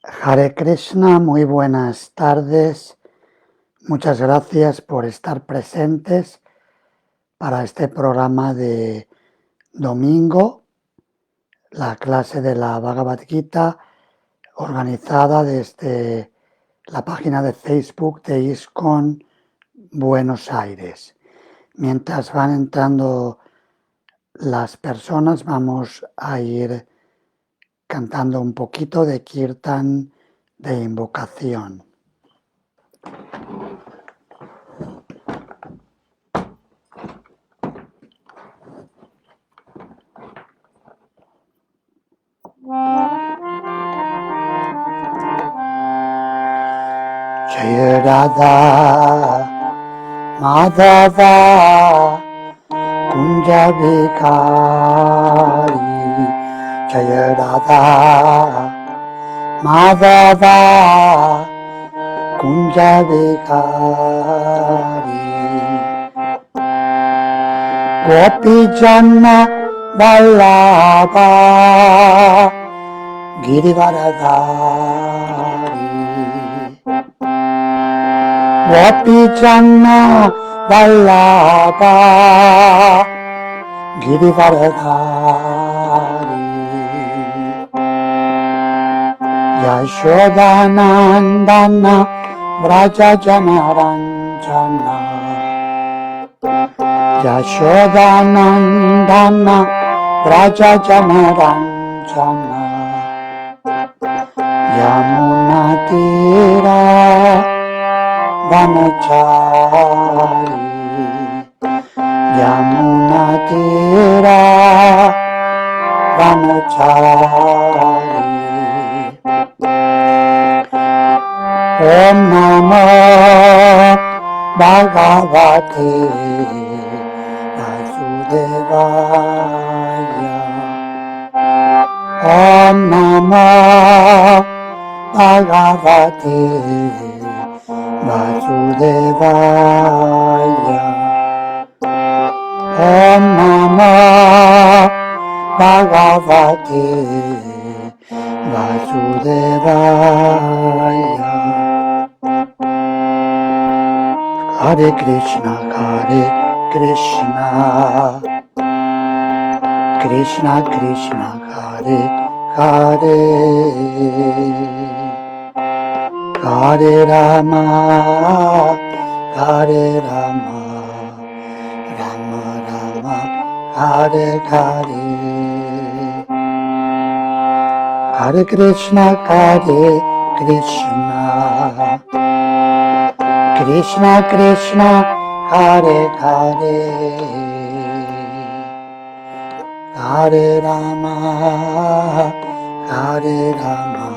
Hare Krishna, muy buenas tardes. Muchas gracias por estar presentes para este programa de domingo, la clase de la Bhagavad Gita, organizada desde la página de Facebook de ISKCON Buenos Aires. Mientras van entrando las personas, vamos a ir cantando un poquito de kirtan de invocación. Jaya Radha Madhava Kunja Bhikari Jaya Radha Madhava Kunja Bhikari Gopi Janna Vallabha Girivaradhari Gopi Janna Vallabha Girivaradhari Yashodanandana Vraja Janaranjana Yashodanandana Vraja Janaranjana Yamuna Tira Vanachari Yamuna Tira Vanachari Om Namo Bhagavate Vasudevaya Om Namo Bhagavate Vasudevaya Om Namo Bhagavate Vasudevaya Hare Krishna Krishna Krishna Hare Hare Hare Rama Hare Rama Rama Rama Hare Hare Hare Krishna Krishna Krishna Hare Hare Hare Rama Hare Rama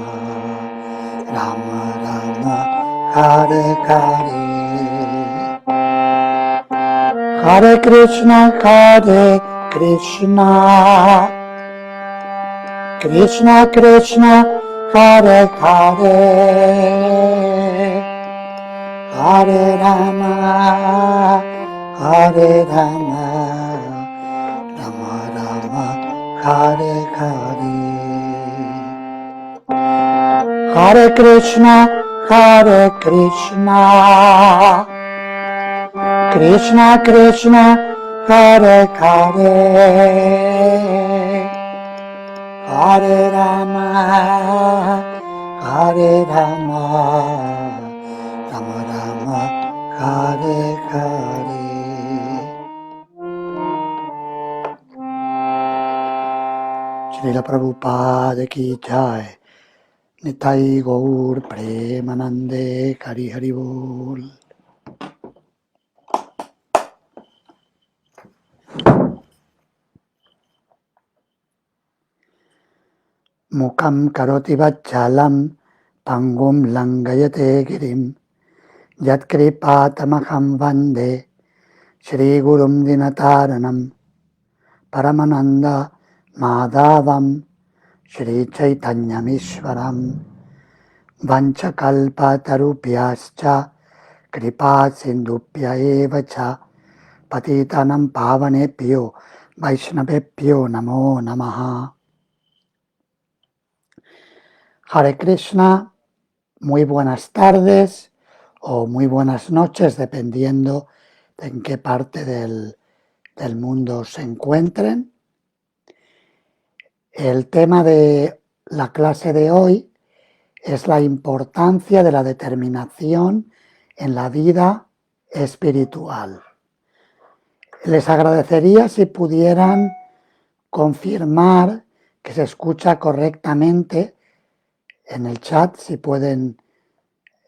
Rama Rama Hare Hare Hare Krishna Krishna Krishna Hare Hare Hare Rama Hare Rama Rama Rama Hare Hare Hare Krishna Krishna Krishna Hare Hare Hare Rama Hare Rama Rama Rama Hare Hare Srila Prabhupada Ki Jai Nitai Gaur Premanande Hari Hari Bol Mukam Karoti Vachalam Pangum Langayate Girim Yat Kripatamaham Vande Shri Gurum Dinataranam Paramananda Madhavam Shri Chaitanyamishwaram Vanchakalpatarupyascha Kripa Sindhupya Evacha Patitanam Pavanebhyo Vaishnavebhyo Namo Namaha Hare Krishna, muy buenas tardes o muy buenas noches, dependiendo de en qué parte del mundo se encuentren. El tema de la clase de hoy es la importancia de la determinación en la vida espiritual. Les agradecería si pudieran confirmar que se escucha correctamente en el chat, si pueden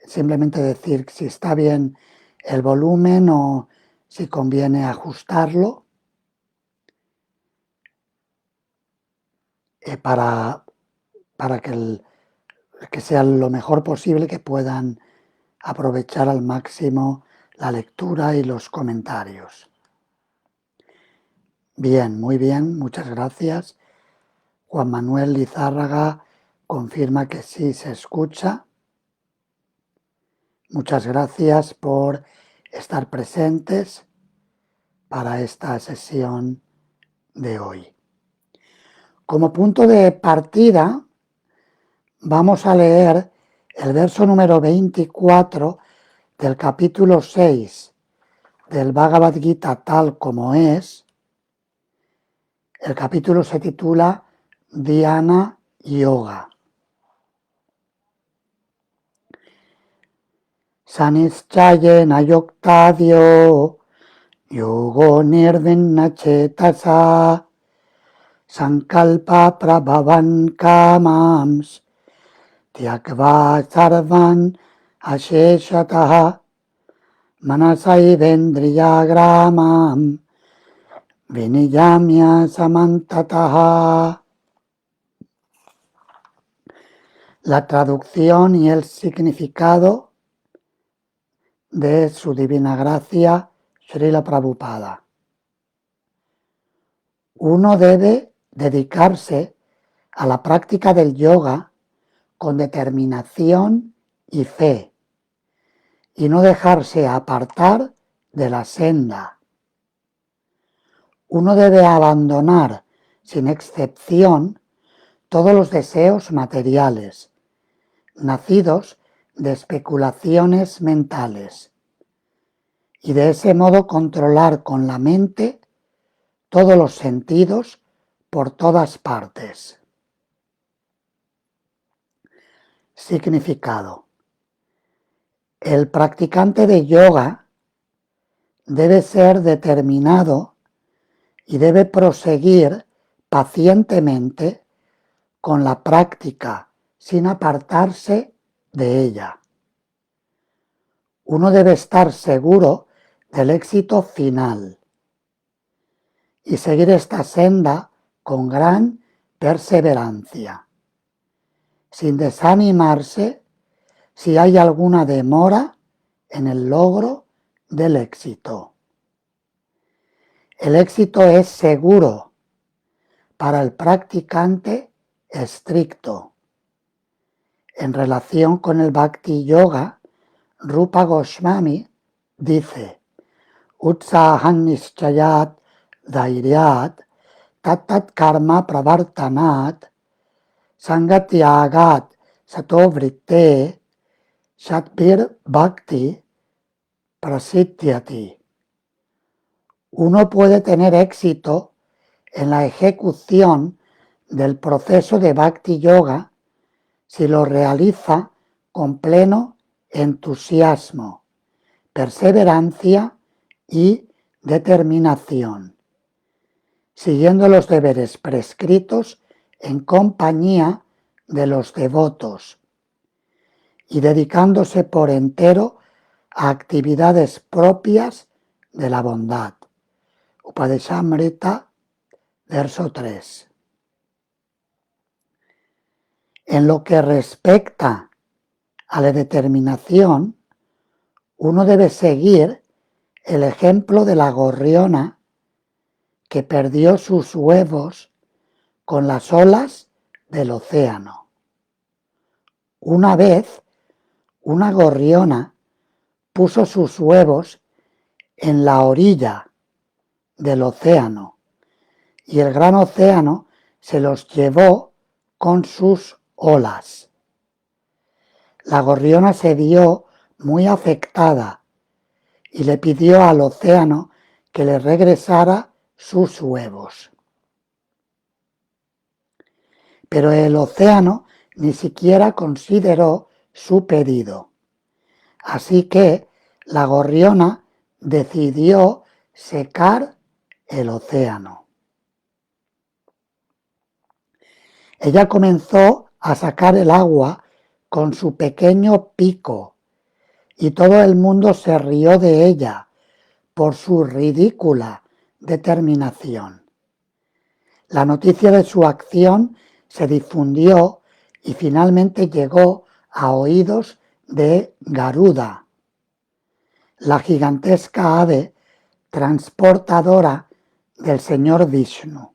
simplemente decir si está bien el volumen o si conviene ajustarlo para que sea lo mejor posible, que puedan aprovechar al máximo la lectura y los comentarios. Bien, muy bien, muchas gracias. Juan Manuel Lizárraga confirma que sí se escucha. Muchas gracias por estar presentes para esta sesión de hoy. Como punto de partida, vamos a leer el verso número 24 del capítulo 6 del Bhagavad Gita tal como es. El capítulo se titula Dhyana Yoga. Sanischayena yoktadyo yogo nirvinna chetasa sankalpa prabhavan kamams tyakva sarvan asheshataha manasaivendriyagramam viniyamya samantataha. La traducción y el significado de su divina gracia Srila Prabhupada. Uno debe dedicarse a la práctica del yoga con determinación y fe y no dejarse apartar de la senda. Uno debe abandonar sin excepción todos los deseos materiales, nacidos de especulaciones mentales, y de ese modo controlar con la mente todos los sentidos por todas partes. Significado. El practicante de yoga debe ser determinado y debe proseguir pacientemente con la práctica sin apartarse de ella. Uno debe estar seguro del éxito final y seguir esta senda con gran perseverancia, sin desanimarse si hay alguna demora en el logro del éxito. El éxito es seguro para el practicante estricto. En relación con el Bhakti Yoga, Rupa Goswami dice: Utsahan nischayat dhairyat tat karma pravartanat sangatyagat satovritte shatbir bhakti prasidyati. Uno puede tener éxito en la ejecución del proceso de Bhakti Yoga si lo realiza con pleno entusiasmo, perseverancia y determinación, siguiendo los deberes prescritos en compañía de los devotos y dedicándose por entero a actividades propias de la bondad. Upadeshamrita, verso 3. En lo que respecta a la determinación, uno debe seguir el ejemplo de la gorriona que perdió sus huevos con las olas del océano. Una vez, una gorriona puso sus huevos en la orilla del océano y el gran océano se los llevó con sus olas. la gorriona se vio muy afectada y le pidió al océano que le regresara sus huevos. Pero el océano ni siquiera consideró su pedido. Así que la gorriona decidió secar el océano. Ella comenzó a sacar el agua con su pequeño pico y todo el mundo se rió de ella por su ridícula determinación. La noticia de su acción se difundió y finalmente llegó a oídos de Garuda, la gigantesca ave transportadora del señor Vishnu.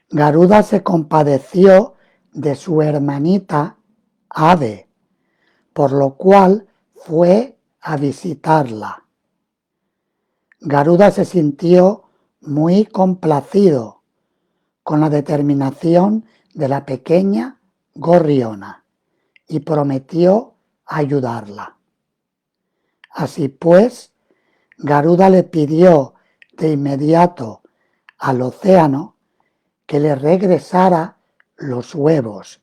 Garuda se compadeció de su hermanita ave, por lo cual fue a visitarla. Garuda se sintió muy complacido con la determinación de la pequeña gorriona y prometió ayudarla. Así pues, Garuda le pidió de inmediato al océano que le regresara los huevos,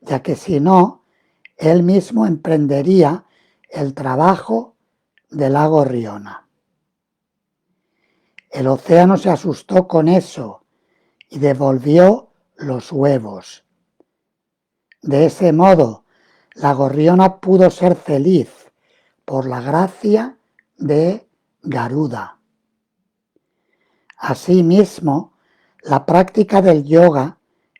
ya que si no, él mismo emprendería el trabajo de la gorriona. El océano se asustó con eso y devolvió los huevos. De ese modo, la gorriona pudo ser feliz por la gracia de Garuda. Asimismo, la práctica del yoga,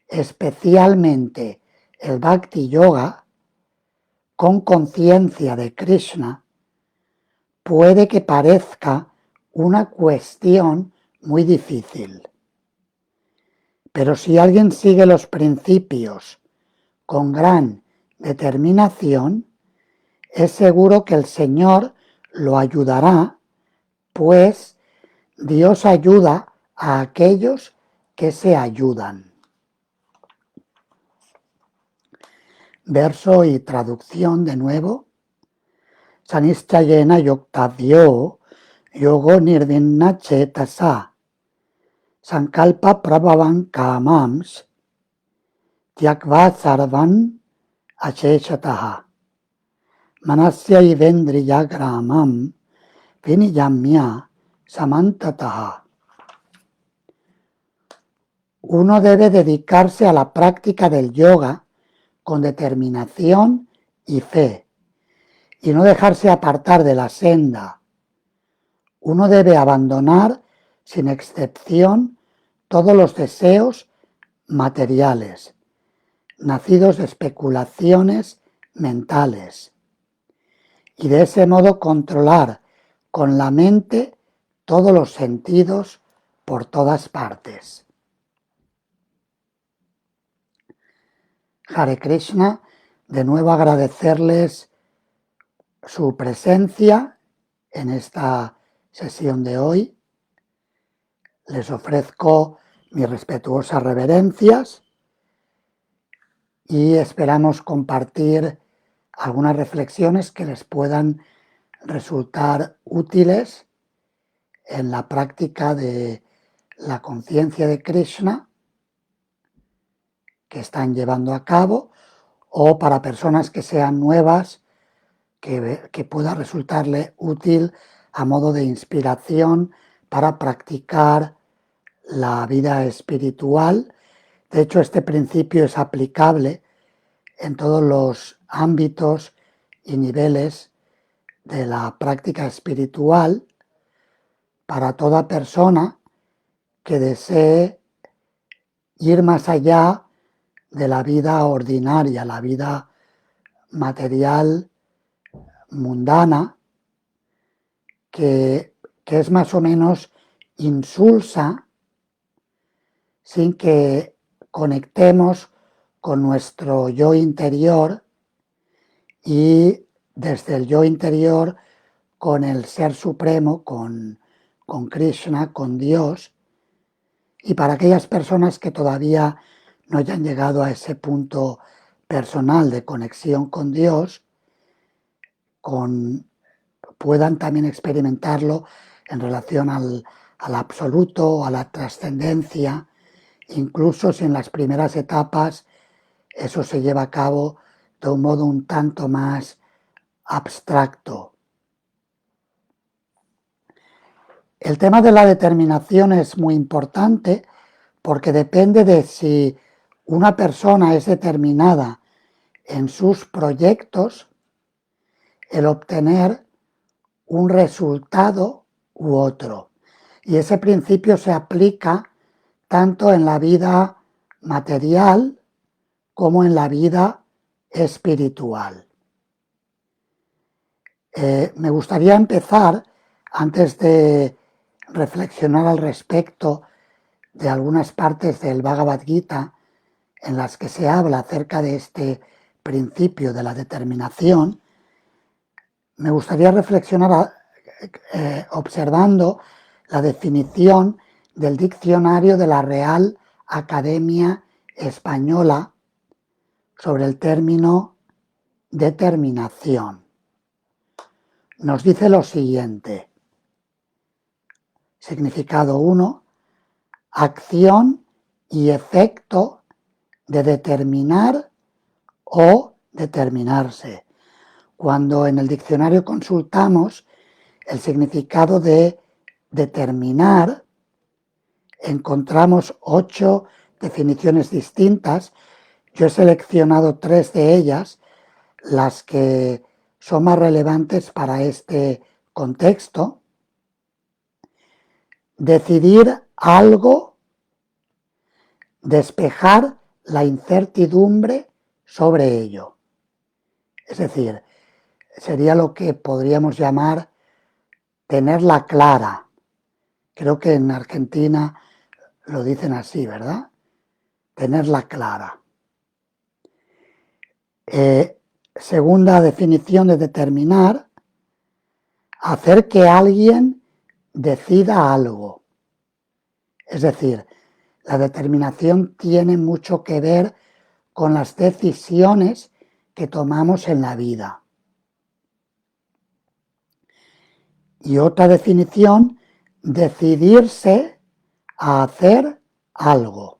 especialmente el Bhakti Yoga, con conciencia de Krishna, puede que parezca una cuestión muy difícil. Pero si alguien sigue los principios con gran determinación, es seguro que el Señor lo ayudará, pues Dios ayuda a aquellos que se ayudan. Verso y traducción de nuevo. Sanischayena yoktavyo yogo nirvinna chetasa sankalpa prabhavan kamams tyakva sarvan acheshataha manasya ivendriya gramam viniyamya samantataha. Uno debe dedicarse a la práctica del yoga con determinación y fe, y no dejarse apartar de la senda. Uno debe abandonar, sin excepción, todos los deseos materiales, nacidos de especulaciones mentales, y de ese modo controlar con la mente todos los sentidos por todas partes. Hare Krishna, de nuevo agradecerles su presencia en esta sesión de hoy. Les ofrezco mis respetuosas reverencias y esperamos compartir algunas reflexiones que les puedan resultar útiles en la práctica de la conciencia de Krishna que están llevando a cabo, o para personas que sean nuevas, que pueda resultarle útil a modo de inspiración para practicar la vida espiritual. De hecho, este principio es aplicable en todos los ámbitos y niveles de la práctica espiritual para toda persona que desee ir más allá de la vida ordinaria, la vida material mundana, que es más o menos insulsa, sin que conectemos con nuestro yo interior y desde el yo interior con el Ser Supremo, con Krishna, con Dios. Y para aquellas personas que todavía no hayan llegado a ese punto personal de conexión con Dios, puedan también experimentarlo en relación al absoluto, a la trascendencia, incluso si en las primeras etapas eso se lleva a cabo de un modo un tanto más abstracto. El tema de la determinación es muy importante porque depende de si una persona es determinada en sus proyectos, el obtener un resultado u otro. Y ese principio se aplica tanto en la vida material como en la vida espiritual. Me gustaría empezar, antes de reflexionar al respecto de algunas partes del Bhagavad Gita en las que se habla acerca de este principio de la determinación, me gustaría reflexionar observando la definición del diccionario de la Real Academia Española sobre el término determinación. Nos dice lo siguiente: significado 1, acción y efecto de determinar o determinarse. Cuando en el diccionario consultamos el significado de determinar, encontramos 8 definiciones distintas. Yo he seleccionado 3 de ellas, las que son más relevantes para este contexto. Decidir algo, despejar la incertidumbre sobre ello. Es decir, sería lo que podríamos llamar tenerla clara. Creo que en Argentina lo dicen así, ¿verdad? Tenerla clara. Segunda definición de determinar: hacer que alguien decida algo. Es decir, la determinación tiene mucho que ver con las decisiones que tomamos en la vida. Y otra definición: decidirse a hacer algo.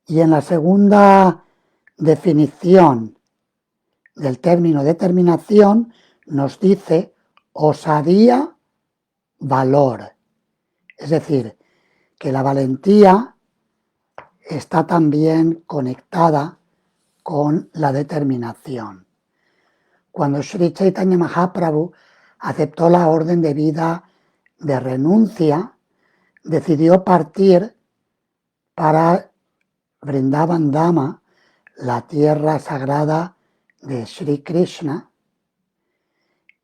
Y en la segunda definición del término determinación nos dice osadía, valor. Es decir, que la valentía está también conectada con la determinación. Cuando Sri Chaitanya Mahaprabhu aceptó la orden de vida de renuncia, decidió partir para Vrindavan Dhama, la tierra sagrada de Sri Krishna,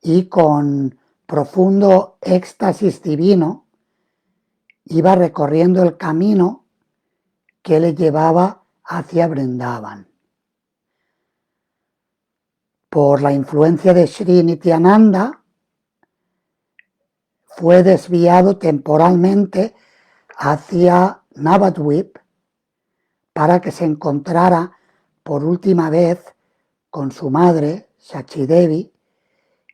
y con profundo éxtasis divino iba recorriendo el camino que le llevaba hacia Vrindavan. Por la influencia de Sri Nityananda, fue desviado temporalmente hacia Navadvip para que se encontrara por última vez con su madre, Sachidevi,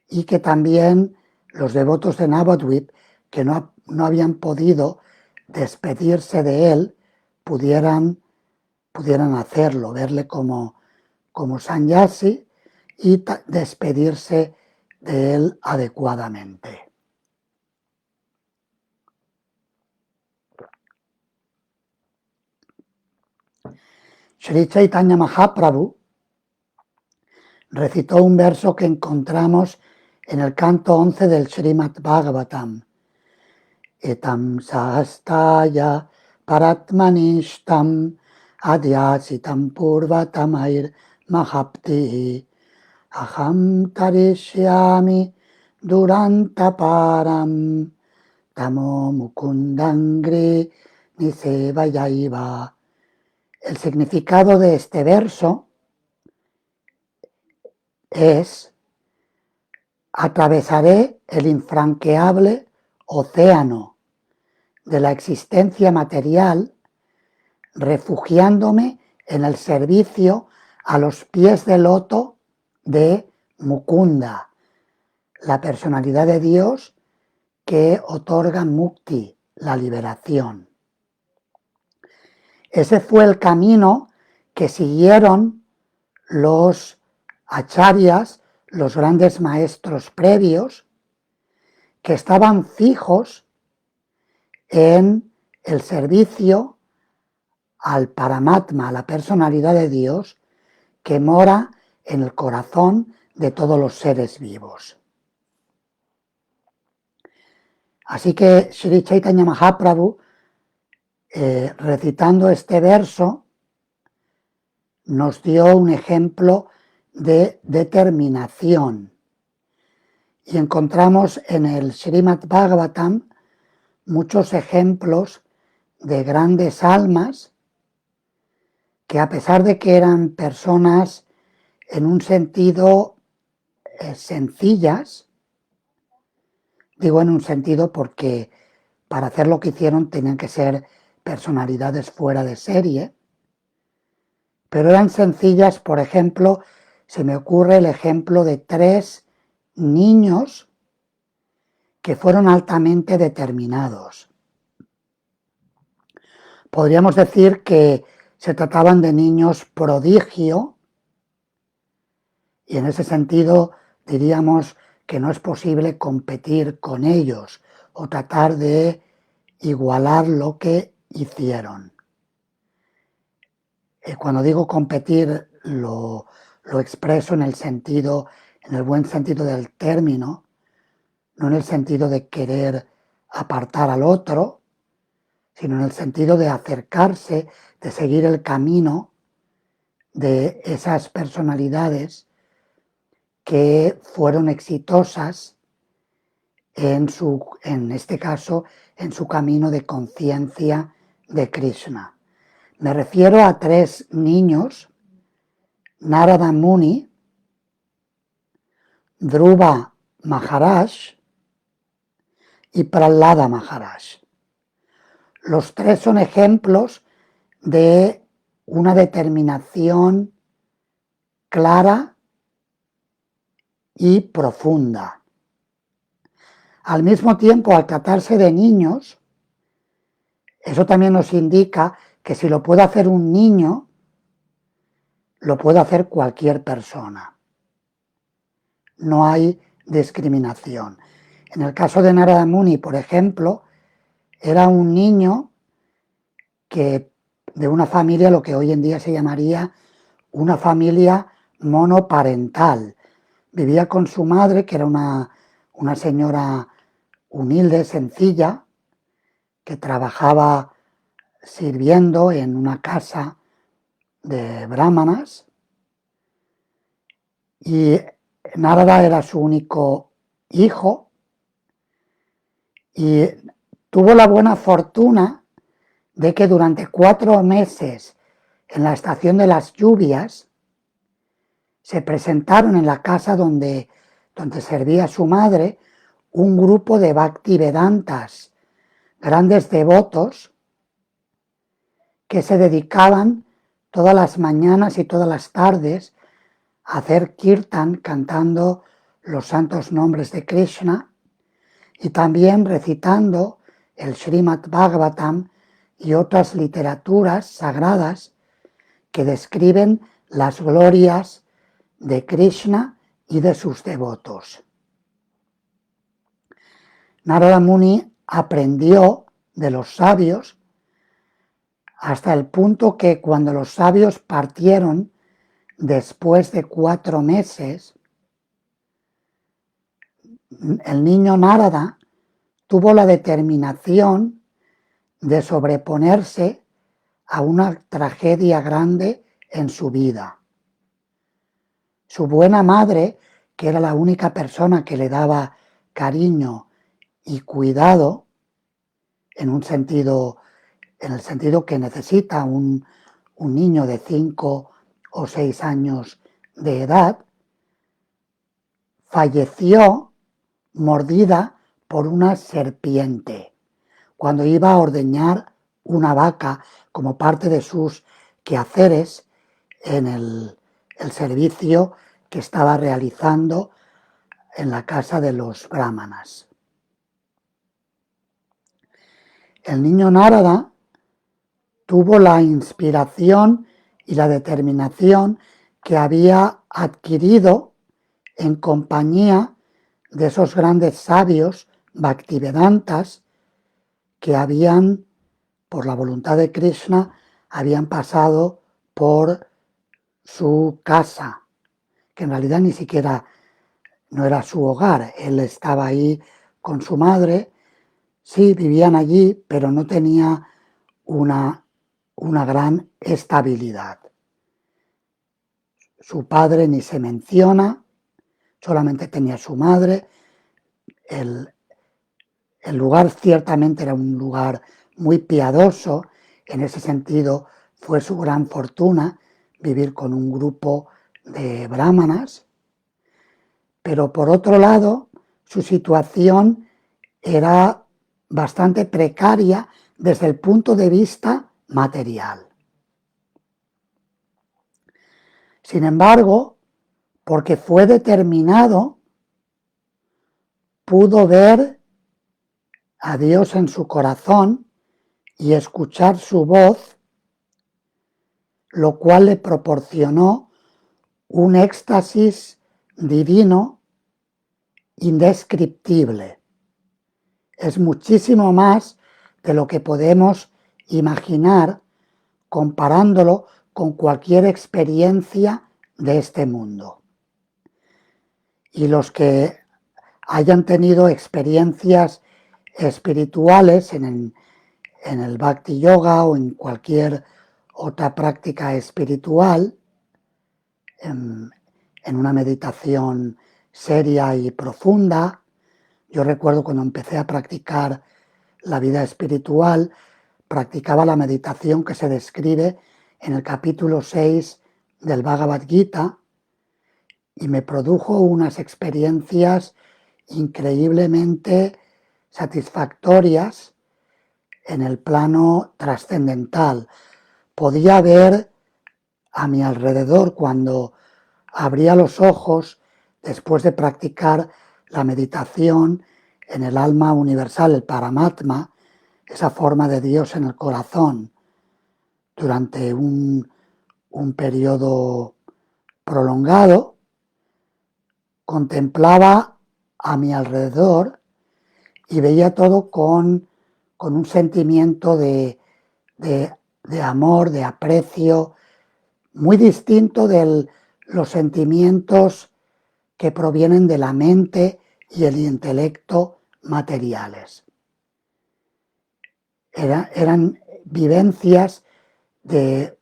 y que también los devotos de Navadvip, que no habían podido despedirse de él, pudieran hacerlo, verle como sannyasi y despedirse de él adecuadamente. Sri Chaitanya Mahaprabhu recitó un verso que encontramos en el canto 11 del Srimad Bhagavatam. Etam sahastaya paratmanishtam adhyasitam purvatamair mahapti aham tarishyami durantaparam tamo mukundangri nisevayaiva. El significado de este verso es: atravesaré el infranqueable océano de la existencia material refugiándome en el servicio a los pies del loto de Mukunda, la personalidad de Dios que otorga mukti, la liberación. Ese fue el camino que siguieron los acharyas, los grandes maestros previos, que estaban fijos en el servicio al Paramatma, a la personalidad de Dios, que mora en el corazón de todos los seres vivos. Así que Sri Chaitanya Mahaprabhu, recitando este verso, nos dio un ejemplo de determinación. Y encontramos en el Srimad Bhagavatam muchos ejemplos de grandes almas que, a pesar de que eran personas en un sentido sencillas, digo en un sentido porque para hacer lo que hicieron tenían que ser personalidades fuera de serie, pero eran sencillas. Por ejemplo, se me ocurre el ejemplo de 3 niños que fueron altamente determinados. Podríamos decir que se trataban de niños prodigio, y en ese sentido diríamos que no es posible competir con ellos o tratar de igualar lo que hicieron. Cuando digo competir lo expreso en el buen sentido del término, no en el sentido de querer apartar al otro, sino en el sentido de acercarse, de seguir el camino de esas personalidades que fueron exitosas en este caso, en su camino de conciencia de Krishna. Me refiero a 3 niños, Narada Muni, Dhruva Maharaj y Prahlada Maharaj. Los 3 son ejemplos de una determinación clara y profunda. Al mismo tiempo, al tratarse de niños, eso también nos indica que si lo puede hacer un niño, lo puede hacer cualquier persona. No hay discriminación. En el caso de Narada Muni, por ejemplo, era un niño que de una familia, lo que hoy en día se llamaría una familia monoparental. Vivía con su madre, que era una señora humilde, sencilla, que trabajaba sirviendo en una casa de brahmanas, y Narada era su único hijo, y tuvo la buena fortuna de que durante 4 meses, en la estación de las lluvias, se presentaron en la casa donde servía su madre un grupo de Bhaktivedantas, grandes devotos, que se dedicaban todas las mañanas y todas las tardes a hacer kirtan cantando los santos nombres de Krishna y también recitando el Srimad Bhagavatam y otras literaturas sagradas que describen las glorias de Krishna y de sus devotos. Narada Muni aprendió de los sabios hasta el punto que cuando los sabios partieron después de 4 meses, el niño Narada tuvo la determinación de sobreponerse a una tragedia grande en su vida. Su buena madre, que era la única persona que le daba cariño y cuidado, en el sentido que necesita un niño de 5 o 6 años de edad, falleció mordida por una serpiente cuando iba a ordeñar una vaca como parte de sus quehaceres en el servicio que estaba realizando en la casa de los brahmanas. El niño Nárada tuvo la inspiración y la determinación que había adquirido en compañía de esos grandes sabios Bhaktivedantas que habían, por la voluntad de Krishna, habían pasado por su casa, que en realidad ni siquiera no era su hogar. Él estaba ahí con su madre, sí, vivían allí, pero no tenía una gran estabilidad. Su padre ni se menciona, solamente tenía su madre. El lugar ciertamente era un lugar muy piadoso, en ese sentido fue su gran fortuna vivir con un grupo de brahmanas, pero por otro lado su situación era bastante precaria desde el punto de vista material. Sin embargo, porque fue determinado, pudo ver a Dios en su corazón y escuchar su voz, lo cual le proporcionó un éxtasis divino indescriptible. Es muchísimo más de lo que podemos imaginar comparándolo con cualquier experiencia de este mundo. Y los que hayan tenido experiencias espirituales en el Bhakti Yoga o en cualquier otra práctica espiritual, en una meditación seria y profunda. Yo recuerdo cuando empecé a practicar la vida espiritual, practicaba la meditación que se describe en el capítulo 6 del Bhagavad Gita y me produjo unas experiencias increíblemente satisfactorias en el plano trascendental. Podía ver a mi alrededor cuando abría los ojos después de practicar la meditación en el alma universal, el Paramatma, esa forma de Dios en el corazón, durante un periodo prolongado. Contemplaba a mi alrededor y veía todo con un sentimiento de amor, de aprecio, muy distinto de los sentimientos que provienen de la mente y el intelecto materiales. Eran vivencias de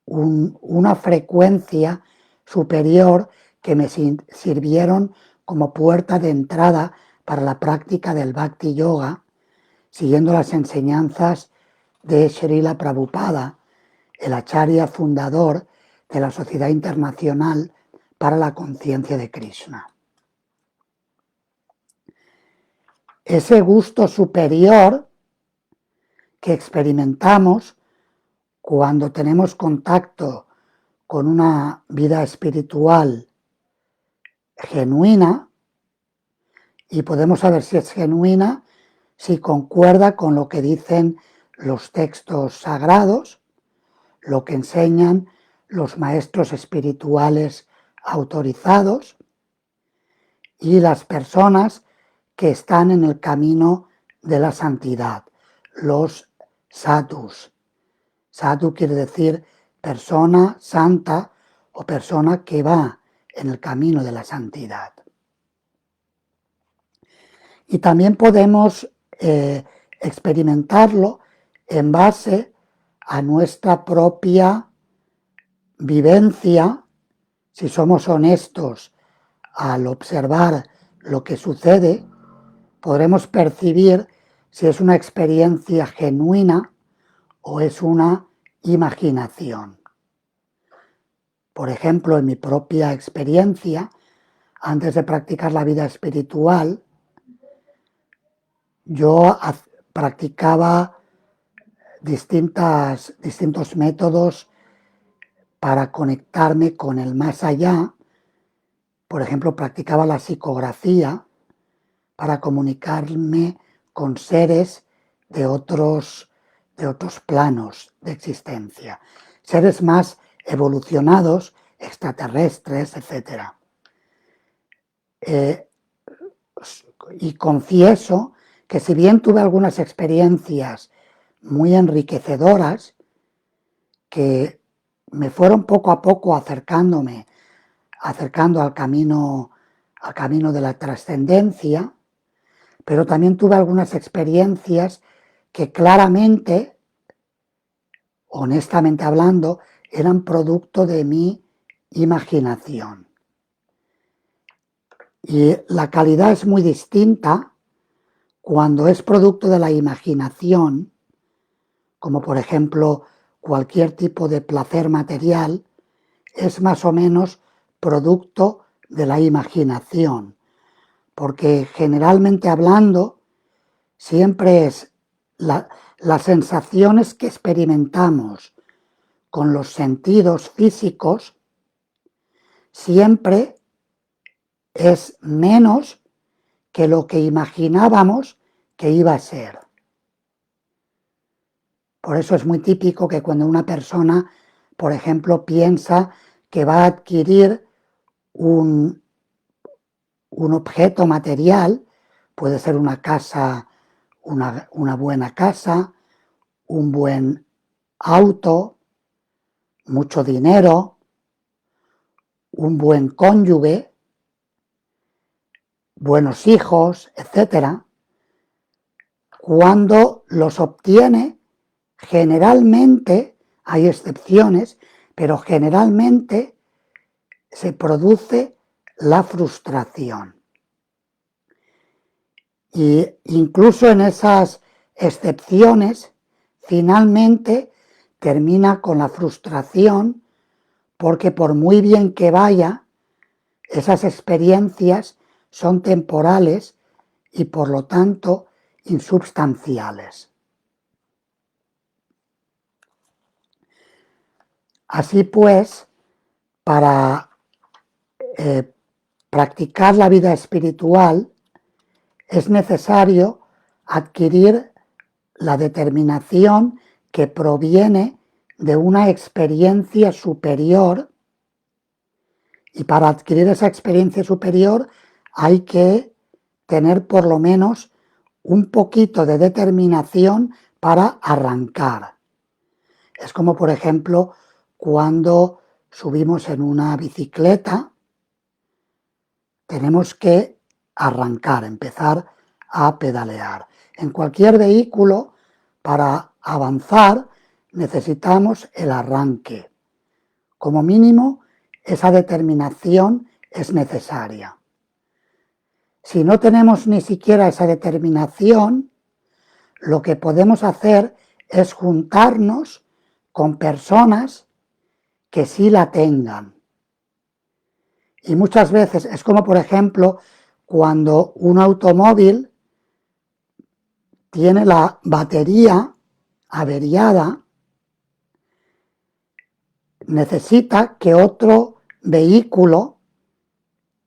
una frecuencia superior que me sirvieron como puerta de entrada para la práctica del Bhakti Yoga, siguiendo las enseñanzas de Srila Prabhupada, el acharya fundador de la Sociedad Internacional para la Conciencia de Krishna. Ese gusto superior que experimentamos cuando tenemos contacto con una vida espiritual genuina, y podemos saber si es genuina si concuerda con lo que dicen los textos sagrados, lo que enseñan los maestros espirituales autorizados y las personas que están en el camino de la santidad, los sadhus. Sadhu quiere decir persona santa o persona que va en el camino de la santidad. Y también podemos experimentarlo en base a nuestra propia vivencia, si somos honestos al observar lo que sucede, podremos percibir si es una experiencia genuina o es una imaginación. Por ejemplo, en mi propia experiencia, antes de practicar la vida espiritual, yo practicaba distintos métodos para conectarme con el más allá. Por ejemplo, practicaba la psicografía para comunicarme con seres de otros planos de existencia, seres más evolucionados, extraterrestres, etc. Y confieso que si bien tuve algunas experiencias muy enriquecedoras, que me fueron poco a poco acercando al camino de la trascendencia, pero también tuve algunas experiencias que claramente, honestamente hablando, eran producto de mi imaginación. Y la calidad es muy distinta cuando es producto de la imaginación, como por ejemplo cualquier tipo de placer material, es más o menos producto de la imaginación, porque generalmente hablando siempre es las sensaciones que experimentamos con los sentidos físicos, siempre es menos que lo que imaginábamos que iba a ser. Por eso es muy típico que cuando una persona, por ejemplo, piensa que va a adquirir un objeto material, puede ser una casa, una buena casa, un buen auto, mucho dinero, un buen cónyuge, buenos hijos, etc. Cuando los obtiene, generalmente, hay excepciones, pero generalmente se produce la frustración. Y incluso en esas excepciones, finalmente termina con la frustración, porque por muy bien que vaya, esas experiencias son temporales y por lo tanto insubstanciales. Así pues, para practicar la vida espiritual es necesario adquirir la determinación que proviene de una experiencia superior, y para adquirir esa experiencia superior hay que tener por lo menos un poquito de determinación para arrancar. Es como, por ejemplo, cuando subimos en una bicicleta, tenemos que arrancar, empezar a pedalear. En cualquier vehículo, para avanzar, necesitamos el arranque. Como mínimo, esa determinación es necesaria. Si no tenemos ni siquiera esa determinación, lo que podemos hacer es juntarnos con personas que sí la tengan. Y muchas veces es como, por ejemplo, cuando un automóvil tiene la batería averiada, necesita que otro vehículo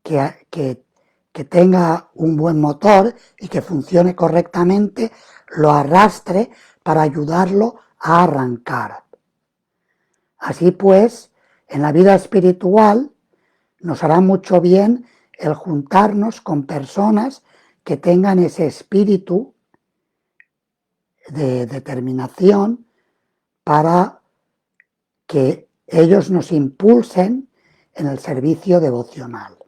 que tenga un buen motor y que funcione correctamente lo arrastre para ayudarlo a arrancar. Así pues, en la vida espiritual nos hará mucho bien el juntarnos con personas que tengan ese espíritu de determinación para que ellos nos impulsen en el servicio devocional.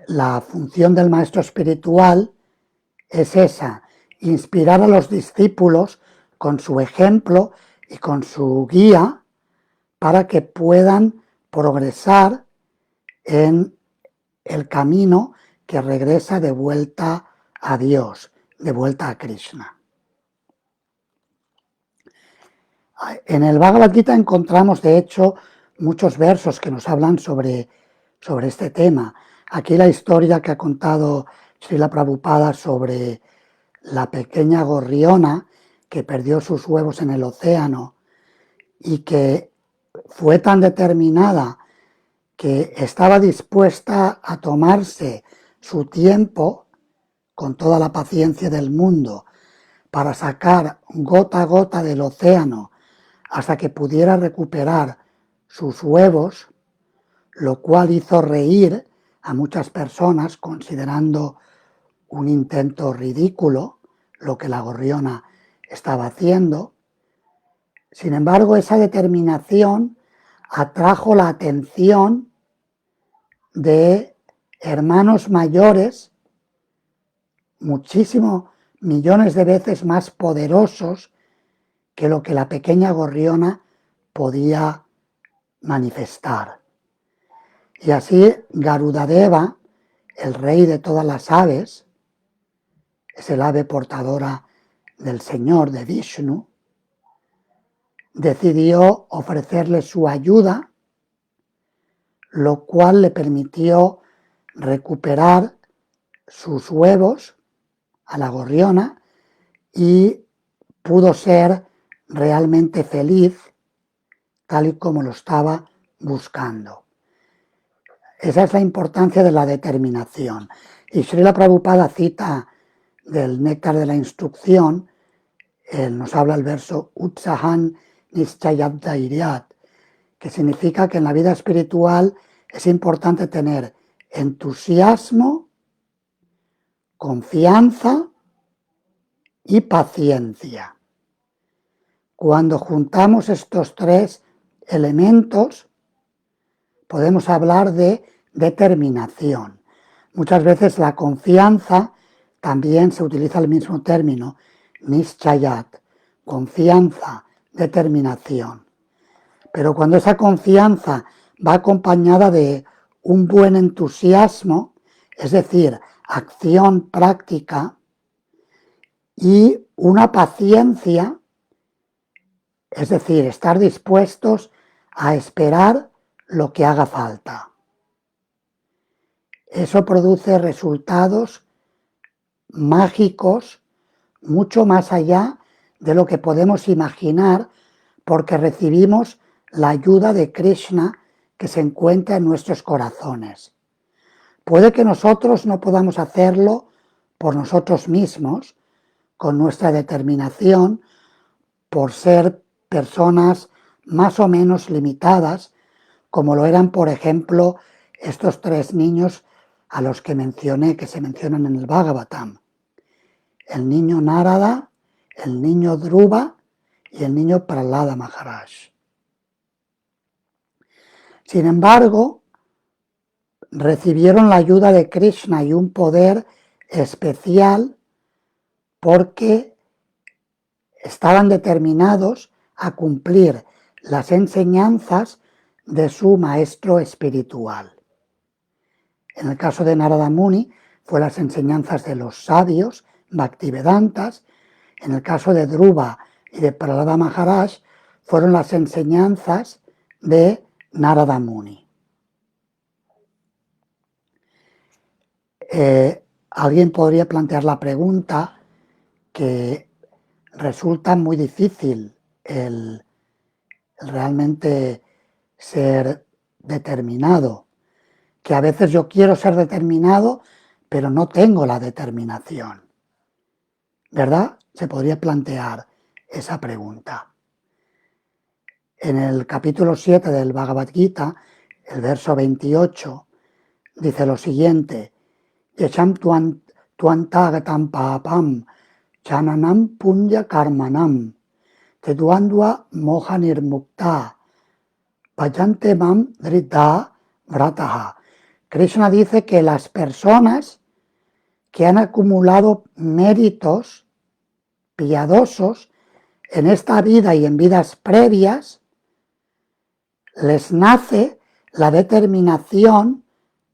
La función del maestro espiritual es esa, inspirar a los discípulos con su ejemplo y con su guía para que puedan progresar en el camino que regresa de vuelta a Dios, de vuelta a Krishna. En el Bhagavad Gita encontramos, de hecho, muchos versos que nos hablan sobre este tema. Aquí la historia que ha contado Srila Prabhupada sobre la pequeña gorriona que perdió sus huevos en el océano y que fue tan determinada que estaba dispuesta a tomarse su tiempo con toda la paciencia del mundo para sacar gota a gota del océano hasta que pudiera recuperar sus huevos, lo cual hizo reír a muchas personas considerando un intento ridículo lo que la gorriona estaba haciendo. Sin embargo, esa determinación atrajo la atención de hermanos mayores, muchísimos millones de veces más poderosos que lo que la pequeña gorriona podía manifestar. Y así Garudadeva, el rey de todas las aves, es el ave portadora del Señor, de Vishnu, decidió ofrecerle su ayuda, lo cual le permitió recuperar sus huevos a la gorriona y pudo ser realmente feliz tal y como lo estaba buscando. Esa es la importancia de la determinación. Y Srila Prabhupada cita del Néctar de la Instrucción, él nos habla el verso Utsahan Nischayat Dhairyat, que significa que en la vida espiritual es importante tener entusiasmo, confianza y paciencia. Cuando juntamos estos tres elementos, podemos hablar de determinación. Muchas veces la confianza también se utiliza el mismo término, nischayat, confianza, determinación. Pero cuando esa confianza va acompañada de un buen entusiasmo, es decir, acción práctica, y una paciencia, es decir, estar dispuestos a esperar lo que haga falta. Eso produce resultados mágicos mucho más allá de lo que podemos imaginar, porque recibimos la ayuda de Krishna que se encuentra en nuestros corazones. Puede que nosotros no podamos hacerlo por nosotros mismos, con nuestra determinación, por ser personas más o menos limitadas, como lo eran, por ejemplo, estos tres niños a los que mencioné, que se mencionan en el Bhagavatam. El niño Narada, el niño Dhruva y el niño Prahlada Maharaj. Sin embargo, recibieron la ayuda de Krishna y un poder especial porque estaban determinados a cumplir las enseñanzas de su maestro espiritual. En el caso de Narada Muni, fue las enseñanzas de los sabios, Bhaktivedantas. En el caso de Dhruva y de Prahlada Maharaj, fueron las enseñanzas de Narada Muni. Alguien podría plantear la pregunta que resulta muy difícil el realmente ser determinado, que a veces yo quiero ser determinado, pero no tengo la determinación. ¿Verdad? Se podría plantear esa pregunta. En el capítulo 7 del Bhagavad Gita, el verso 28, dice lo siguiente: Yacham tuantagatam papam chananam punya karmanam teduandua moha nirmukta bhajante mam dhrita vrataha. Krishna dice que las personas que han acumulado méritos piadosos en esta vida y en vidas previas, les nace la determinación,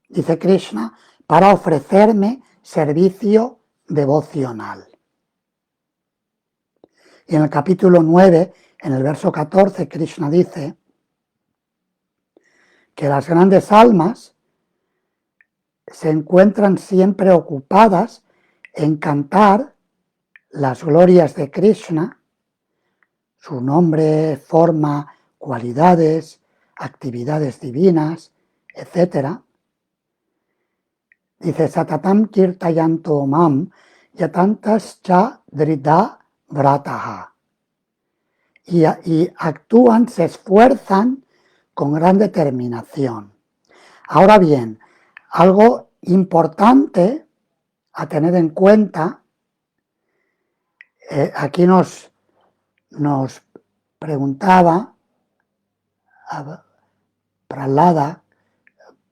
dice Krishna, para ofrecerme servicio devocional. Y en el capítulo 9, en el verso 14, Krishna dice que las grandes almas se encuentran siempre ocupadas en cantar las glorias de Krishna, su nombre, forma, cualidades, actividades divinas, etc. Dice, Satatam kirtayanto mam yatantas cha drida vrataha. Y actúan, se esfuerzan con gran determinación. Ahora bien, algo importante a tener en cuenta, aquí nos preguntaba Prahlada,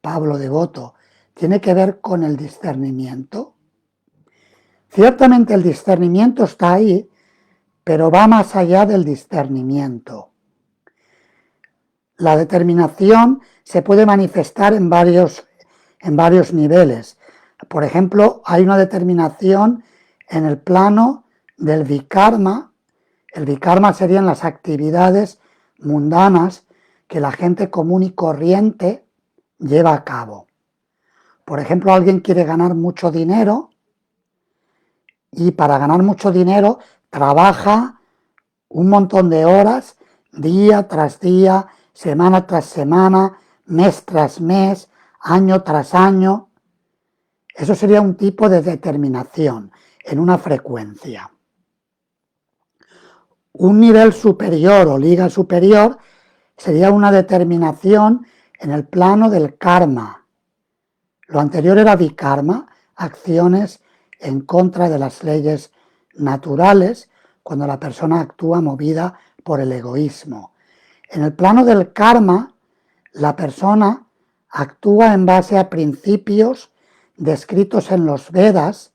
Pablo Devoto, ¿tiene que ver con el discernimiento? Ciertamente el discernimiento está ahí, pero va más allá del discernimiento. La determinación se puede manifestar en varios niveles. Por ejemplo, hay una determinación en el plano del vikarma. El vikarma serían las actividades mundanas que la gente común y corriente lleva a cabo. Por ejemplo, alguien quiere ganar mucho dinero y para ganar mucho dinero trabaja un montón de horas, día tras día, semana tras semana, mes tras mes, año tras año. Eso sería un tipo de determinación en una frecuencia. Un nivel superior o liga superior sería una determinación en el plano del karma. Lo anterior era vikarma, acciones en contra de las leyes naturales, cuando la persona actúa movida por el egoísmo. En el plano del karma, la persona actúa en base a principios descritos en los Vedas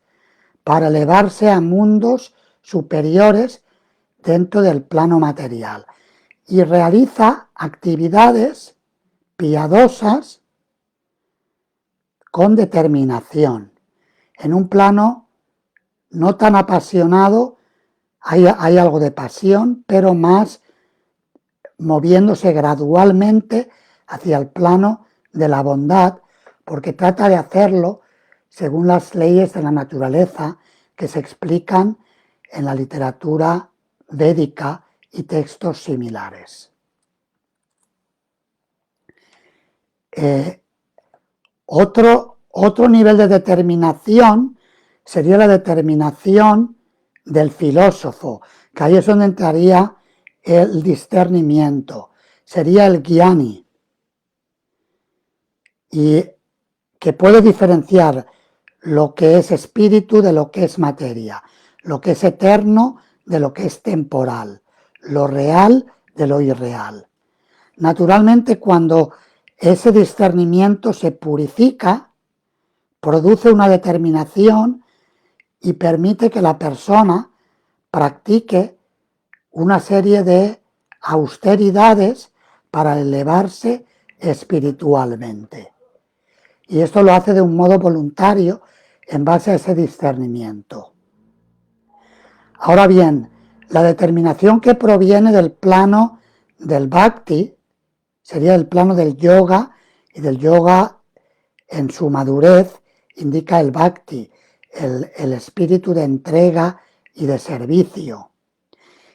para elevarse a mundos superiores dentro del plano material y realiza actividades piadosas con determinación. En un plano no tan apasionado hay algo de pasión, pero más moviéndose gradualmente hacia el plano de la bondad, porque trata de hacerlo según las leyes de la naturaleza que se explican en la literatura védica y textos similares. Otro nivel de determinación sería la determinación del filósofo, que ahí es donde entraría el discernimiento, sería el Gyani, y que puede diferenciar lo que es espíritu de lo que es materia, lo que es eterno de lo que es temporal, lo real de lo irreal. Naturalmente, cuando ese discernimiento se purifica, produce una determinación y permite que la persona practique una serie de austeridades para elevarse espiritualmente. Y esto lo hace de un modo voluntario en base a ese discernimiento. Ahora bien, la determinación que proviene del plano del bhakti sería el plano del yoga, y del yoga en su madurez indica el bhakti, el espíritu de entrega y de servicio.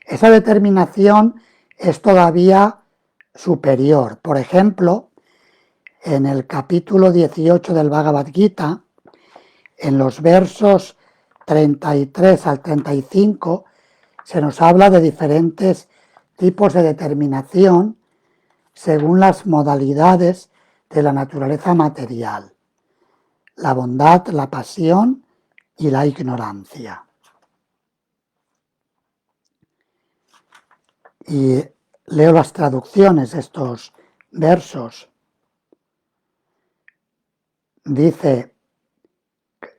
Esa determinación es todavía superior. Por ejemplo, en el capítulo 18 del Bhagavad Gita, en los versos 33 al 35, se nos habla de diferentes tipos de determinación según las modalidades de la naturaleza material: la bondad, la pasión y la ignorancia. Y leo las traducciones de estos versos. Dice,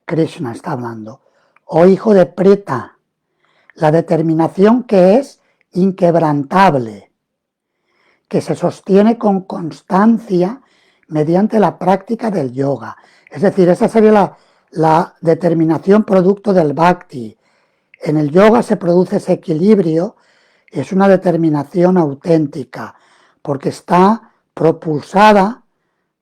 Krishna está hablando: oh hijo de Preta, la determinación que es inquebrantable, que se sostiene con constancia mediante la práctica del yoga. Es decir, esa sería la determinación producto del bhakti. En el yoga se produce ese equilibrio, es una determinación auténtica, porque está propulsada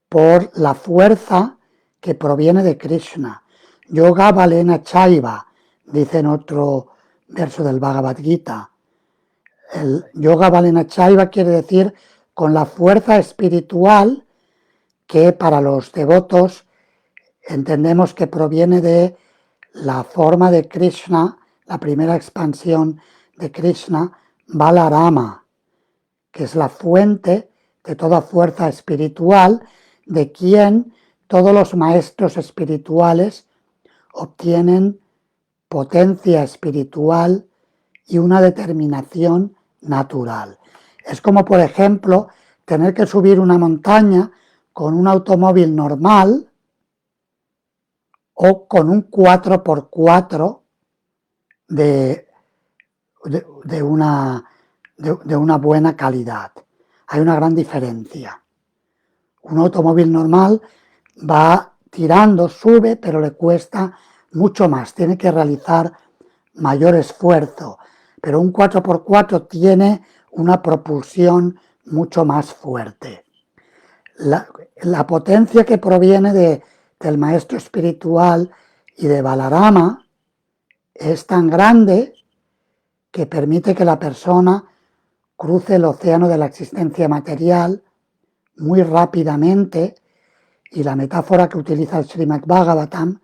por la fuerza que proviene de Krishna. Yoga balena chaiva, dice en otro verso del Bhagavad Gita. El yoga Valinachaiva quiere decir con la fuerza espiritual que para los devotos entendemos que proviene de la forma de Krishna, la primera expansión de Krishna, Balarama, que es la fuente de toda fuerza espiritual, de quien todos los maestros espirituales obtienen potencia espiritual y una determinación natural. Es como, por ejemplo, tener que subir una montaña con un automóvil normal o con un 4x4 de una buena calidad. Hay una gran diferencia. Un automóvil normal va tirando, sube, pero le cuesta mucho más, tiene que realizar mayor esfuerzo, pero un 4x4 tiene una propulsión mucho más fuerte. La potencia que proviene del maestro espiritual y de Balarama es tan grande que permite que la persona cruce el océano de la existencia material muy rápidamente, y la metáfora que utiliza el Srimad Bhagavatam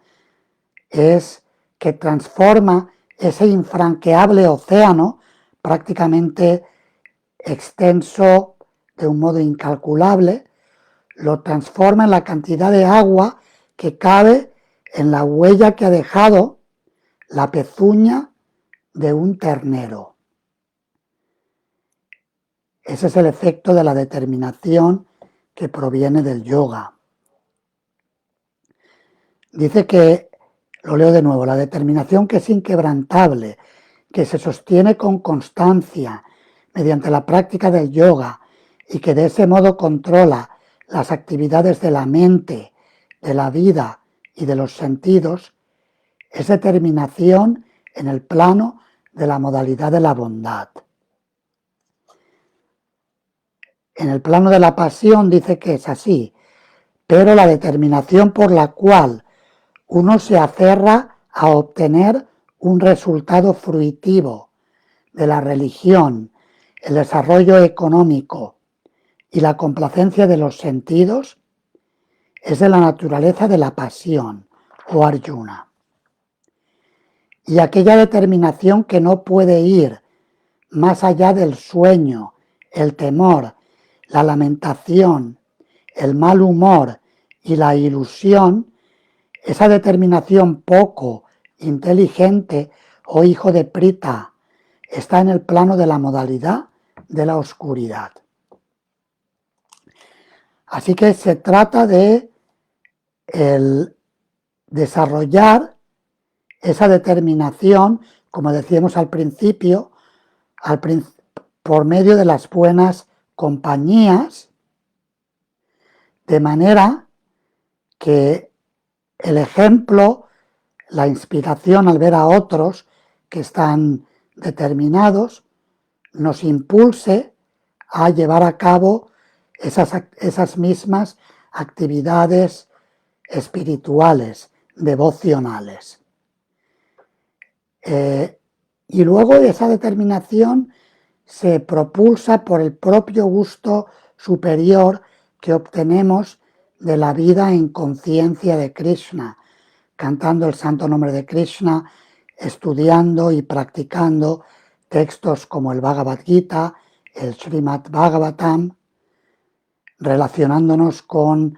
es que transforma ese infranqueable océano, prácticamente extenso de un modo incalculable, lo transforma en la cantidad de agua que cabe en la huella que ha dejado la pezuña de un ternero. Ese es el efecto de la determinación que proviene del yoga. Dice que, lo leo de nuevo, la determinación que es inquebrantable, que se sostiene con constancia mediante la práctica del yoga y que de ese modo controla las actividades de la mente, de la vida y de los sentidos, es determinación en el plano de la modalidad de la bondad. En el plano de la pasión dice que es así, pero la determinación por la cual uno se aferra a obtener un resultado fruitivo de la religión, el desarrollo económico y la complacencia de los sentidos es de la naturaleza de la pasión, o Arjuna. Y aquella determinación que no puede ir más allá del sueño, el temor, la lamentación, el mal humor y la ilusión, esa determinación poco inteligente o hijo de Prita está en el plano de la modalidad de la oscuridad. Así que se trata de desarrollar esa determinación, como decíamos al principio, por medio de las buenas compañías, de manera que el ejemplo, la inspiración al ver a otros que están determinados, nos impulse a llevar a cabo esas mismas actividades espirituales, devocionales. Y luego esa determinación se propulsa por el propio gusto superior que obtenemos de la vida en conciencia de Krishna, cantando el santo nombre de Krishna, estudiando y practicando textos como el Bhagavad Gita, el Srimad Bhagavatam, relacionándonos con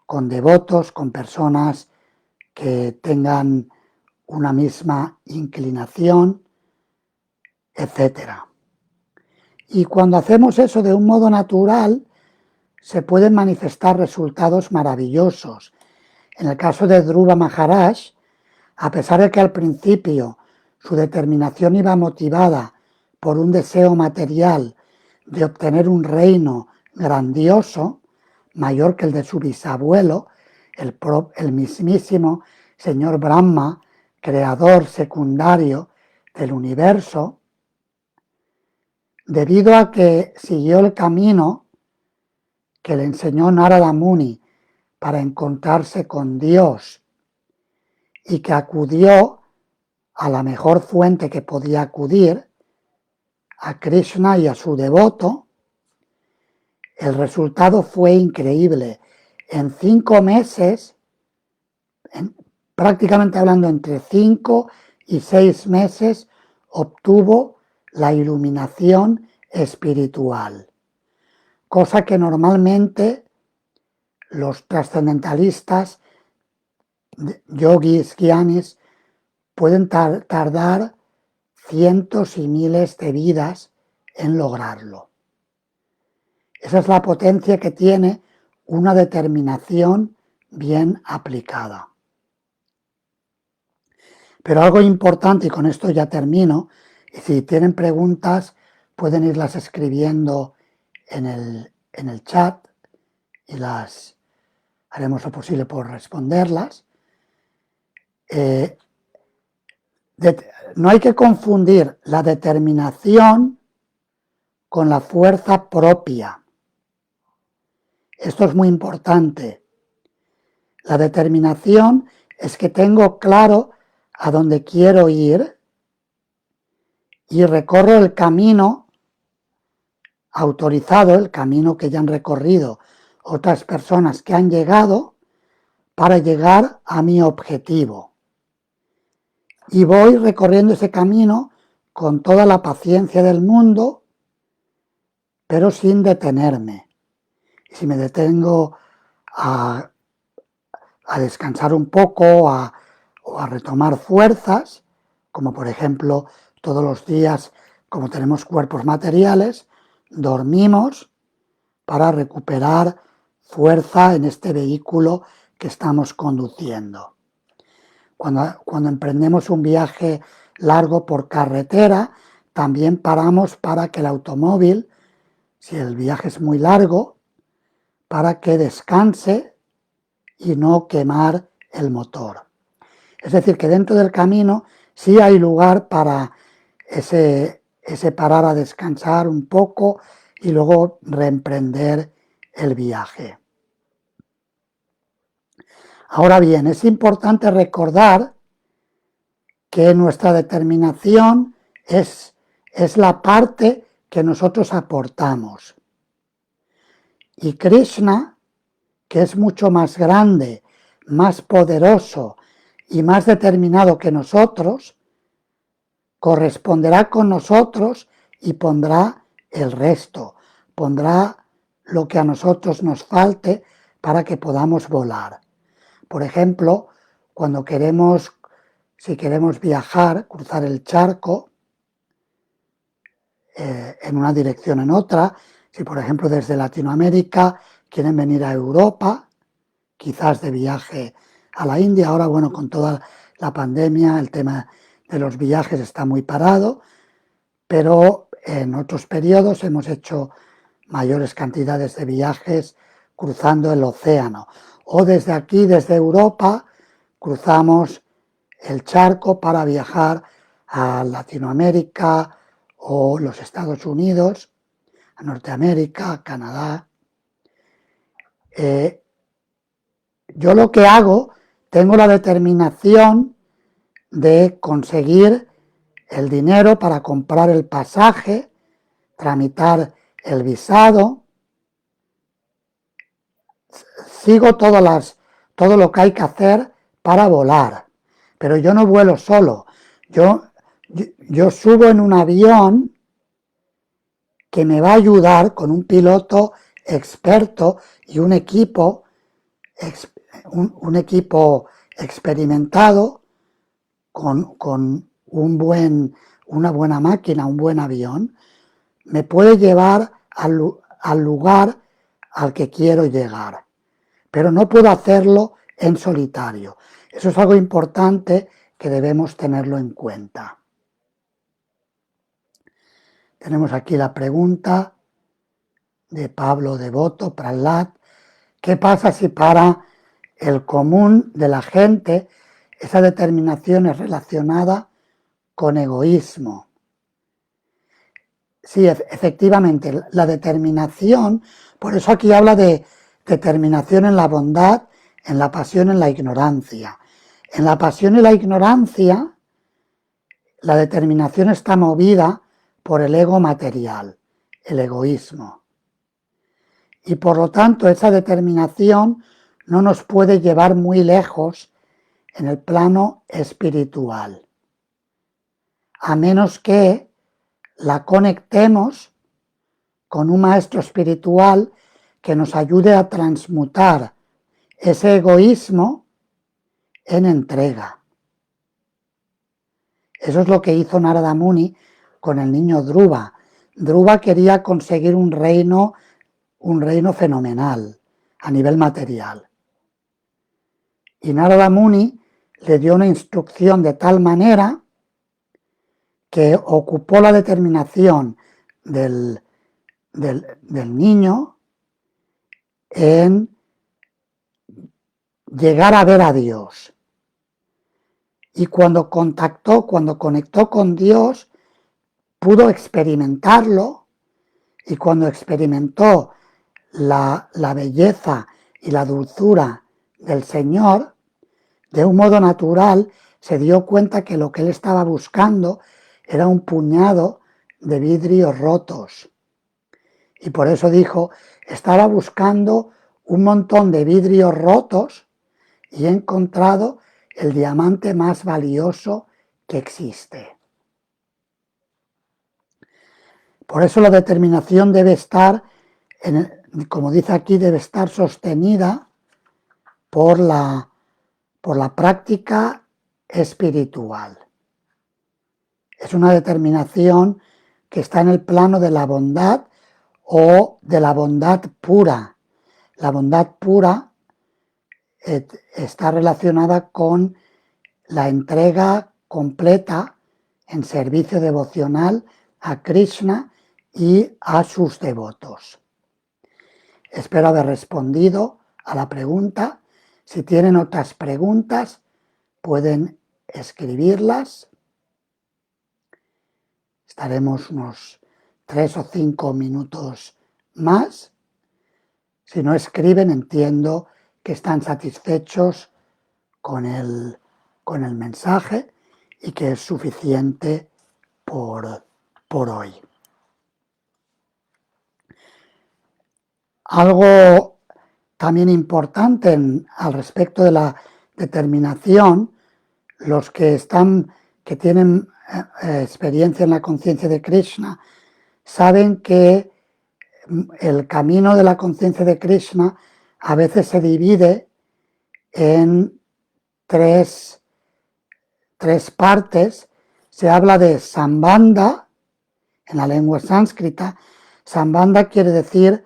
devotos, con personas que tengan una misma inclinación, etc. Y cuando hacemos eso de un modo natural, se pueden manifestar resultados maravillosos. En el caso de Dhruva Maharaj, a pesar de que al principio su determinación iba motivada por un deseo material de obtener un reino grandioso, mayor que el de su bisabuelo, el mismísimo señor Brahma, creador secundario del universo, debido a que siguió el camino que le enseñó Narada Muni para encontrarse con Dios y que acudió a la mejor fuente que podía acudir, a Krishna y a su devoto, el resultado fue increíble. En 5 meses, prácticamente hablando entre 5 y 6 meses, obtuvo la iluminación espiritual, cosa que normalmente los trascendentalistas, yogis, gyanis, pueden tardar cientos y miles de vidas en lograrlo. Esa es la potencia que tiene una determinación bien aplicada. Pero algo importante, y con esto ya termino, y si tienen preguntas pueden irlas escribiendo en el chat y las haremos lo posible por responderlas. No hay que confundir la determinación con la fuerza propia. Esto es muy importante. La determinación es que tengo claro a dónde quiero ir y recorro el camino autorizado, el camino que ya han recorrido otras personas que han llegado para llegar a mi objetivo. Y voy recorriendo ese camino con toda la paciencia del mundo, pero sin detenerme. Y si me detengo a descansar un poco o a retomar fuerzas, como por ejemplo todos los días, como tenemos cuerpos materiales, dormimos para recuperar fuerza en este vehículo que estamos conduciendo. Cuando emprendemos un viaje largo por carretera, también paramos para que el automóvil, si el viaje es muy largo, para que descanse y no quemar el motor. Es decir, que dentro del camino sí hay lugar para ese parar a descansar un poco y luego reemprender el viaje. Ahora bien, es importante recordar que nuestra determinación es la parte que nosotros aportamos. Y Krishna, que es mucho más grande, más poderoso y más determinado que nosotros, corresponderá con nosotros y pondrá el resto, pondrá lo que a nosotros nos falte para que podamos volar. Por ejemplo, si queremos viajar, cruzar el charco en una dirección o en otra, si por ejemplo desde Latinoamérica quieren venir a Europa, quizás de viaje a la India, ahora bueno, con toda la pandemia el tema de los viajes está muy parado, pero en otros periodos hemos hecho mayores cantidades de viajes cruzando el océano. O desde aquí, desde Europa, cruzamos el charco para viajar a Latinoamérica o los Estados Unidos, a Norteamérica, a Canadá. Yo lo que hago, tengo la determinación de conseguir el dinero para comprar el pasaje, tramitar el visado, sigo todo lo que hay que hacer para volar, pero yo no vuelo solo, yo subo en un avión que me va a ayudar con un piloto experto y un equipo experimentado con una buena máquina, un buen avión, me puede llevar al lugar al que quiero llegar. Pero no puedo hacerlo en solitario. Eso es algo importante que debemos tenerlo en cuenta. Tenemos aquí la pregunta de Pablo Devoto, Prahlad. ¿Qué pasa si para el común de la gente esa determinación es relacionada con egoísmo? Sí, efectivamente, la determinación, por eso aquí habla de determinación en la bondad, en la pasión, en la ignorancia. En la pasión y la ignorancia, la determinación está movida por el ego material, el egoísmo. Y por lo tanto esa determinación no nos puede llevar muy lejos en el plano espiritual, a menos que la conectemos con un maestro espiritual que nos ayude a transmutar ese egoísmo en entrega. Eso es lo que hizo Narada Muni con el niño Dhruva. Dhruva quería conseguir un reino fenomenal a nivel material. Y Narada Muni le dio una instrucción de tal manera que ocupó la determinación del niño en llegar a ver a Dios. Y cuando conectó con Dios, pudo experimentarlo, y cuando experimentó la belleza y la dulzura del Señor, de un modo natural se dio cuenta que lo que él estaba buscando era un puñado de vidrios rotos. Y por eso dijo, estaba buscando un montón de vidrios rotos y he encontrado el diamante más valioso que existe. Por eso la determinación debe estar, como dice aquí, debe estar sostenida por la práctica espiritual. Es una determinación que está en el plano de la bondad o de la bondad pura. La bondad pura está relacionada con la entrega completa en servicio devocional a Krishna y a sus devotos. Espero haber respondido a la pregunta. Si tienen otras preguntas, pueden escribirlas. Estaremos unos 3 o 5 minutos más. Si no escriben, entiendo que están satisfechos con el mensaje y que es suficiente por hoy. Algo también importante al respecto de la determinación, los que tienen experiencia en la conciencia de Krishna, saben que el camino de la conciencia de Krishna a veces se divide en tres partes. Se habla de Sambandha en la lengua sánscrita. Sambandha quiere decir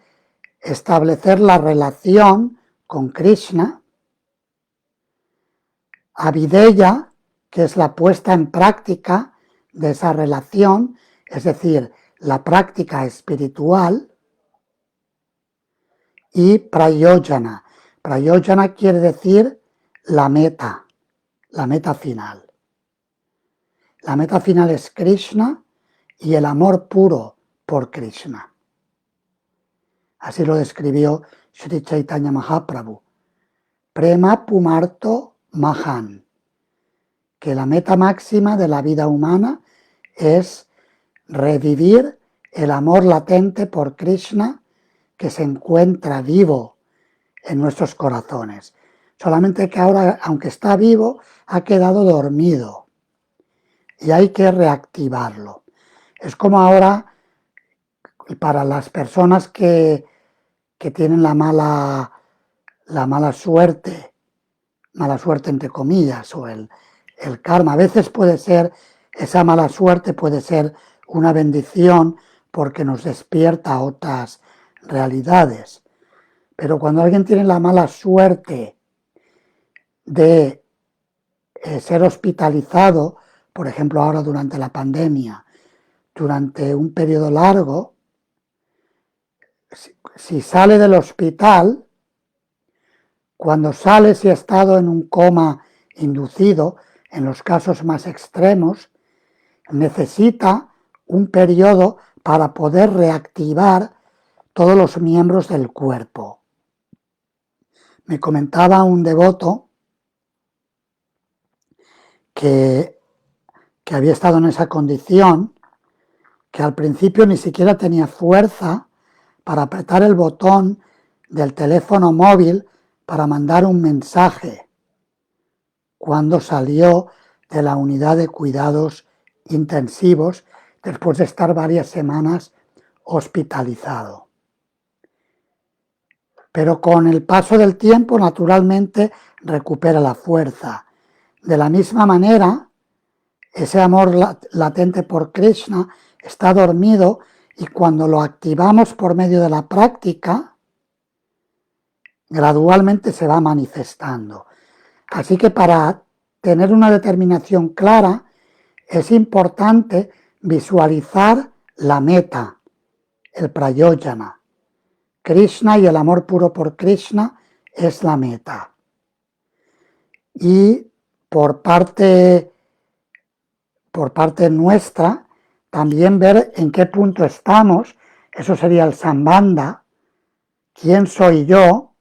establecer la relación con Krishna. Avideya, que es la puesta en práctica de esa relación, es decir, la práctica espiritual. Y Prayojana. Prayojana quiere decir la meta final. La meta final es Krishna y el amor puro por Krishna. Así lo describió Sri Chaitanya Mahaprabhu. Prema Pumarto Mahan. Que la meta máxima de la vida humana es revivir el amor latente por Krishna que se encuentra vivo en nuestros corazones. Solamente que ahora, aunque está vivo, ha quedado dormido y hay que reactivarlo. Es como ahora para las personas que tienen la mala suerte entre comillas, o el karma. A veces esa mala suerte puede ser una bendición porque nos despierta a otras realidades. Pero cuando alguien tiene la mala suerte de ser hospitalizado, por ejemplo ahora durante la pandemia, durante un periodo largo, si sale del hospital, cuando sale, si ha estado en un coma inducido, en los casos más extremos, necesita un periodo para poder reactivar todos los miembros del cuerpo. Me comentaba un devoto que había estado en esa condición, que al principio ni siquiera tenía fuerza para apretar el botón del teléfono móvil para mandar un mensaje cuando salió de la unidad de cuidados intensivos después de estar varias semanas hospitalizado. Pero con el paso del tiempo, naturalmente, recupera la fuerza. De la misma manera, ese amor latente por Krishna está dormido y cuando lo activamos por medio de la práctica, gradualmente se va manifestando. Así que para tener una determinación clara, es importante visualizar la meta, el prayojana. Krishna y el amor puro por Krishna es la meta. Y por parte nuestra, también ver en qué punto estamos, eso sería el sambandha. ¿Quién soy yo?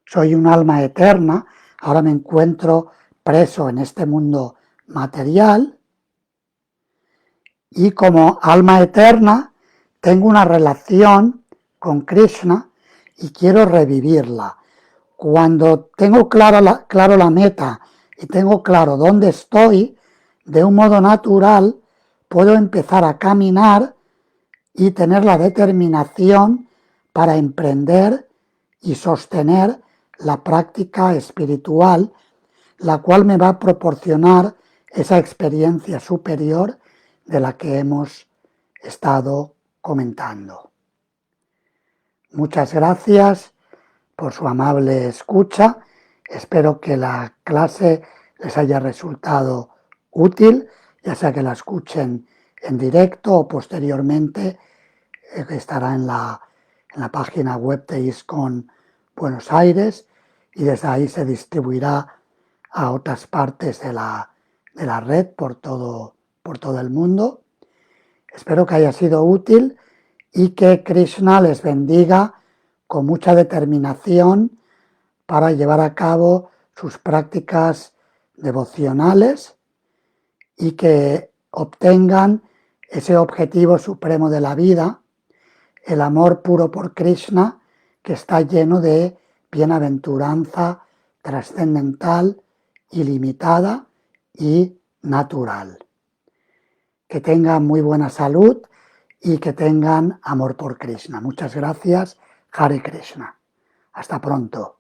Soy un alma eterna, ahora me encuentro preso en este mundo material y como alma eterna tengo una relación con Krishna y quiero revivirla. Cuando tengo claro la meta y tengo claro dónde estoy, de un modo natural puedo empezar a caminar y tener la determinación para emprender y sostener la práctica espiritual, la cual me va a proporcionar esa experiencia superior de la que hemos estado comentando. Muchas gracias por su amable escucha. Espero que la clase les haya resultado útil, ya sea que la escuchen en directo o posteriormente, que estará en la página web de ISKCON Buenos Aires y desde ahí se distribuirá a otras partes de la red por todo el mundo. Espero que haya sido útil y que Krishna les bendiga con mucha determinación para llevar a cabo sus prácticas devocionales y que obtengan ese objetivo supremo de la vida, el amor puro por Krishna, que está lleno de bienaventuranza trascendental, ilimitada y natural. Que tengan muy buena salud y que tengan amor por Krishna. Muchas gracias. Hare Krishna. Hasta pronto.